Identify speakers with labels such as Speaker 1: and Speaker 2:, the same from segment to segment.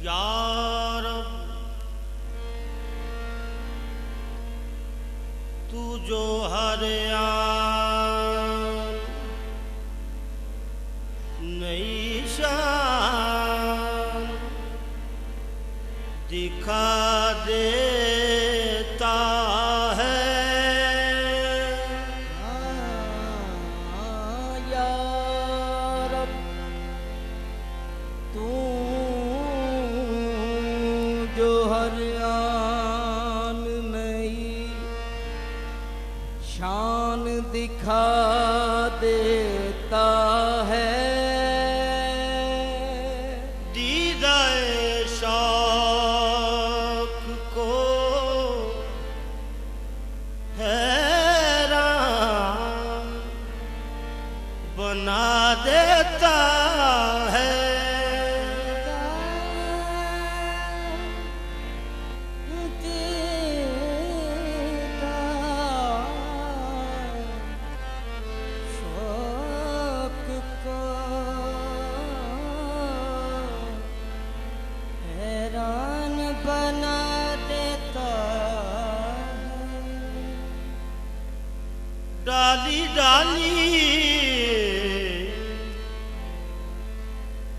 Speaker 1: यार तू जो हरियाण नई शान दिखा देता है।
Speaker 2: यार तू जो हरियाण नई शान दिखा देता है।
Speaker 1: दीदाए शौक को हैरान बना देता है।
Speaker 2: बना देता है।
Speaker 1: डाली डाली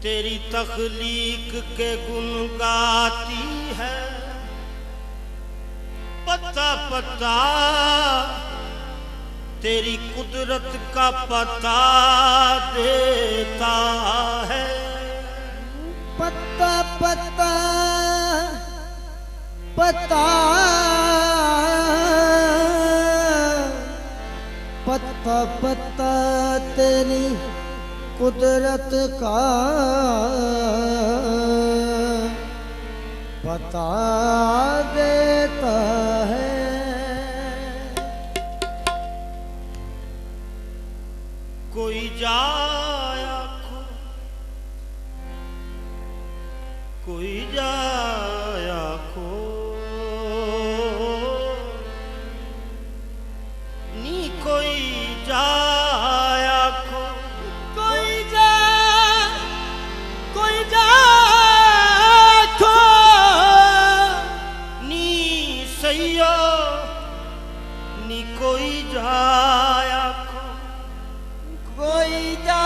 Speaker 1: तेरी तख्लीक के गुण गाती है। पता पता तेरी कुदरत का पता देता है।
Speaker 2: पता पता पता पता पता तेरी कुदरत का पता देता है।
Speaker 1: कोई जाया खो कोई जाया खो नी कोई जाया खो
Speaker 2: कोई जा खो
Speaker 1: नी सैयो नी कोई जाया खो
Speaker 2: कोई जा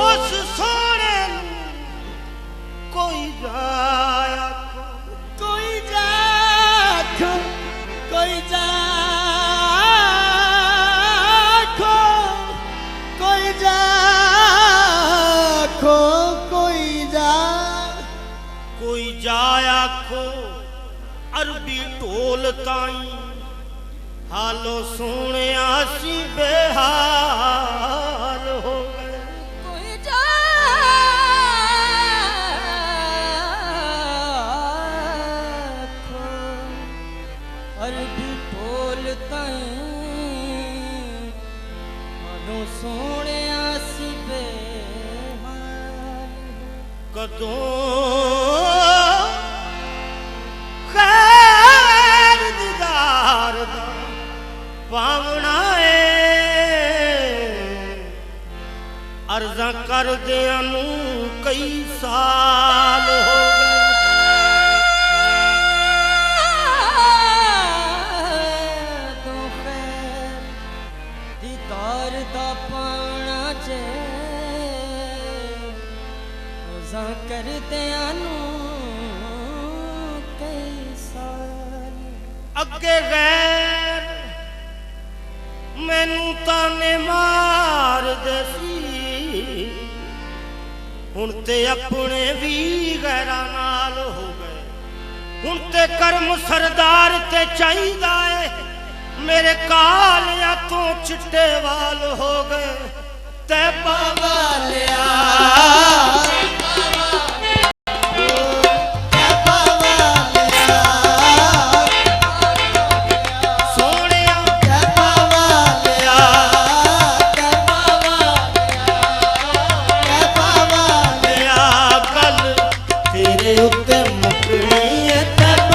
Speaker 1: उस सोने कोई जाया खो
Speaker 2: कोई जा कोई जा कोई जा कोई जा
Speaker 1: कोई जाया खो अरबी ढोल ताई हालो सोने आसी बेहाल हो गए।
Speaker 2: कोई जा अरबी बोलता सोने आसी बेहाल।
Speaker 1: कदों खैर दीदार दा पावना है अर्जा कर दिया नू कई साल हो
Speaker 2: गए। तो खैर दीदार दा पाना चे रोज़ा कर दिया नू कई साल।
Speaker 1: अगे गैर मैनू ताने मार दसी हुण ते अपने भी गैरा नाल हो गए। हुण ते कर्म सरदार ते चाहिदा है मेरे काल या तो चिट्टे वाल हो गए। ते बाबा लिया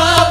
Speaker 2: बाबा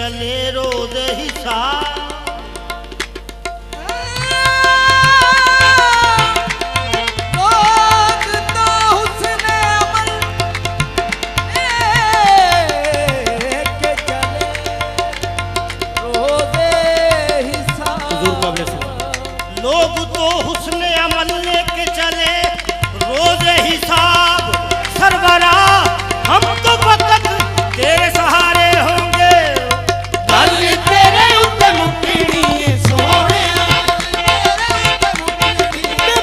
Speaker 1: चले रोज हिसाब। लोग तो हुस्न अमल लेके चले रोज हिसाब। सरवरा हम तो बतक तेरे सहारे होंगे।
Speaker 2: गल तेरे उत्ते मुक्कनी सोने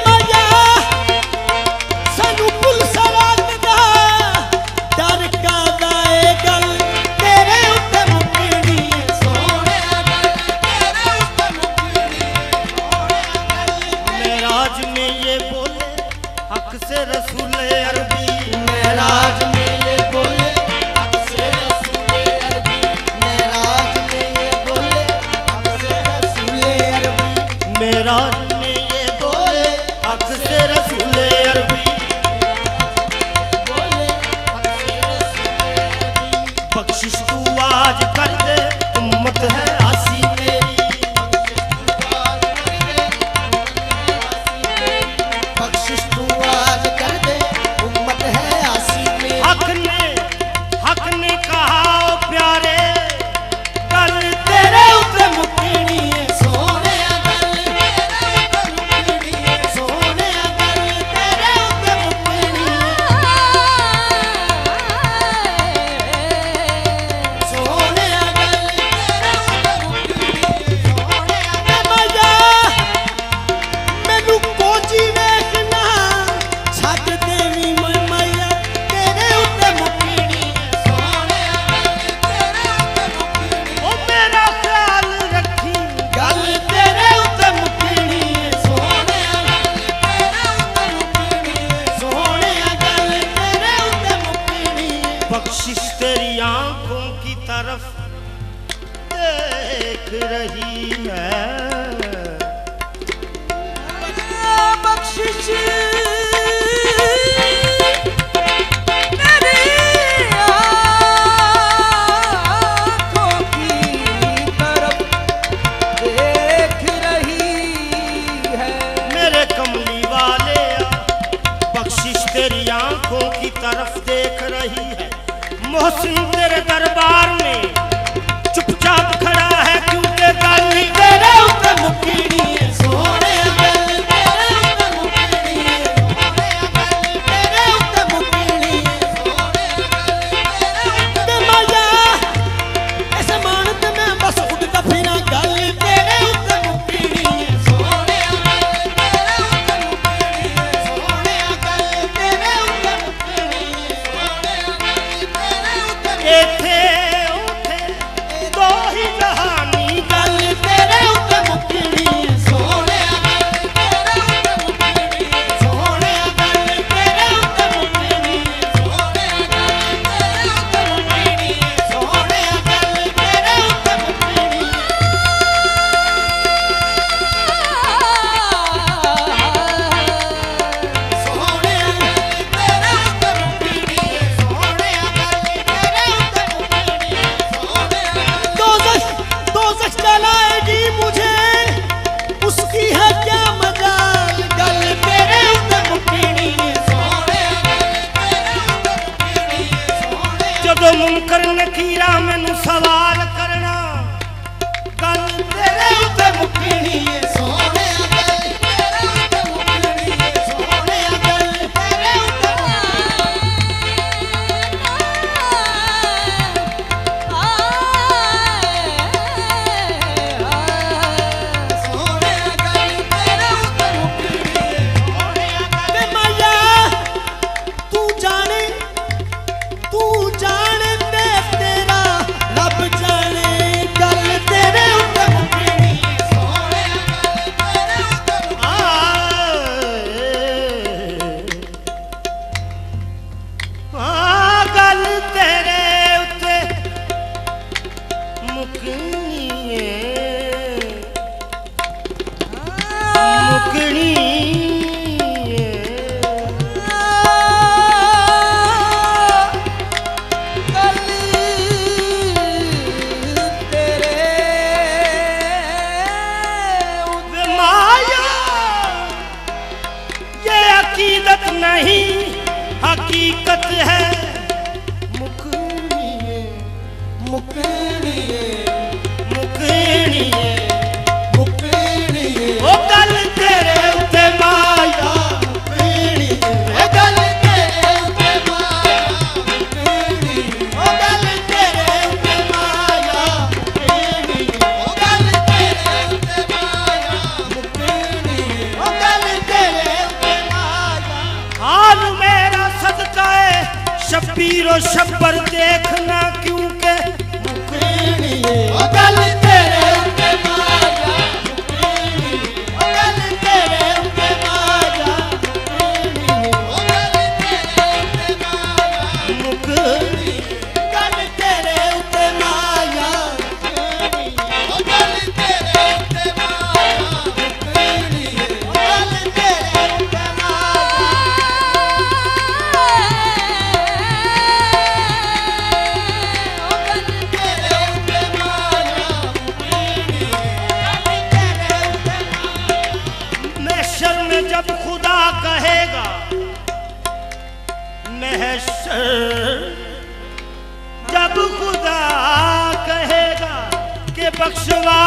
Speaker 2: मजा सानू पुलिस रात दा डर का दाए। गल तेरे उत्ते मुक्कनी सोने
Speaker 1: मेराज में ये बोले हक से रसूल अरबी।
Speaker 2: मेराज में ये बोले हक से रसूल अरबी। मेराज में ये बोले हक से रसूल अरबी।
Speaker 1: मेराज में ये बोले हक से रसूल अरबी।
Speaker 2: बोले हक से रसूल अरबी।
Speaker 1: बख्शिश तू आज कर दे उम्मत है आसी मेरी।
Speaker 2: बख्शिश तू आज कर दे उम्मत है आसी में।
Speaker 1: हक ने कहा ओ प्यारे कल तेरे
Speaker 2: उत्ते मुक्कनी सोने गल सोने गल तेरे उत्ते मुक्कनी सोने गल तेरे उत्ते मजा मैनू कोची वेखना छੱਡ देवी मैया तेरे उत्ते मुक्कनी सोने
Speaker 1: ओ मेरा ख्याल रखी।
Speaker 2: गल तेरे उत्ते मुक्कनी सोने सोने गल तेरे उत्ते मुक्कनी।
Speaker 1: बख्शिश तेरी आंखों की तरफ देख रही है।
Speaker 2: बख्शिश तेरी आँखों की तरफ देख रही है।
Speaker 1: मेरे कमली वाले बख्शिश तेरी आंखों की तरफ देख रही है। मोहसिन तेरे दरबार में चुपचाप खड़ा है क्योंकि गल
Speaker 2: तेरे उत्ते मुक्कनी सोने गल तेरे उत्ते मुक्कनी तेरे उत्ते मुक्कनी ते मजा इस मान ते मैं बस उड़दा फिरां। गल तेरे उत्ते मुक्कनी सोने तेरे उत्ते मुक्कनी सोने गल तेरे उत्ते मुक्कनी सोने तेरे उत्ते
Speaker 1: एथे उथे दो ही जहानी।
Speaker 2: गल तेरे उत्ते मुक्कनी सोने तेरे उत्ते मुक्कनी सोने गल तेरे उत्ते मुक्कनी सोने तेरे उत्ते मुक्कनी सोने गल तेरे उत्ते मुक्कनी। सोने तेरे उत्ते मुक्कनी सोने गल तेरे उत्ते मुक्कनी सोने। दोज़ख जलाएगी मुझे उसकी है क्या मजाल। गल तेरे उत्ते मुक्कनी सोने तेरे उत्ते मुक्कनी सोने।
Speaker 1: जदों मुनकर नकीरा मैनू सवाल करना गल
Speaker 2: तेरे उत्ते मुक्कनी सोने गल तेरे उत्ते मुक्कनी सोने गल तेरे उत्ते सोने गल तेरे उत्ते मुक्कनी सोने गल मैया तू जाने ते तेरा रब जाने।
Speaker 1: हकीकत है
Speaker 2: मुकणीए मुकणीए
Speaker 1: मुकणीए
Speaker 2: मुकणीए
Speaker 1: ओ गल तेरे उत्ते माया
Speaker 2: मुकणीए ओ गल तेरे उत्ते माया मुकणीए ओ गल तेरे उत्ते माया मुकणीए ओ गल तेरे उत्ते माया मुकणीए ओ गल तेरे उत्ते माया
Speaker 1: हाल मेरा सदका है शब्बीरो शब्बर देखना क्योंकि
Speaker 2: मुकणीए ओ गल तेरे उत्ते माया मुकणीए ओ गल तेरे उत्ते माया मुकणीए ओ गल तेरे उत्ते माया
Speaker 1: मुकणी
Speaker 2: गल तेरे उत्ते माया मुकणीए ओ गल तेरे उत्ते माया मुकणीए ओ गल तेरे उत्ते माया
Speaker 1: महशर में जब खुदा कहेगा महशर जब खुदा कहेगा कि बख्शवा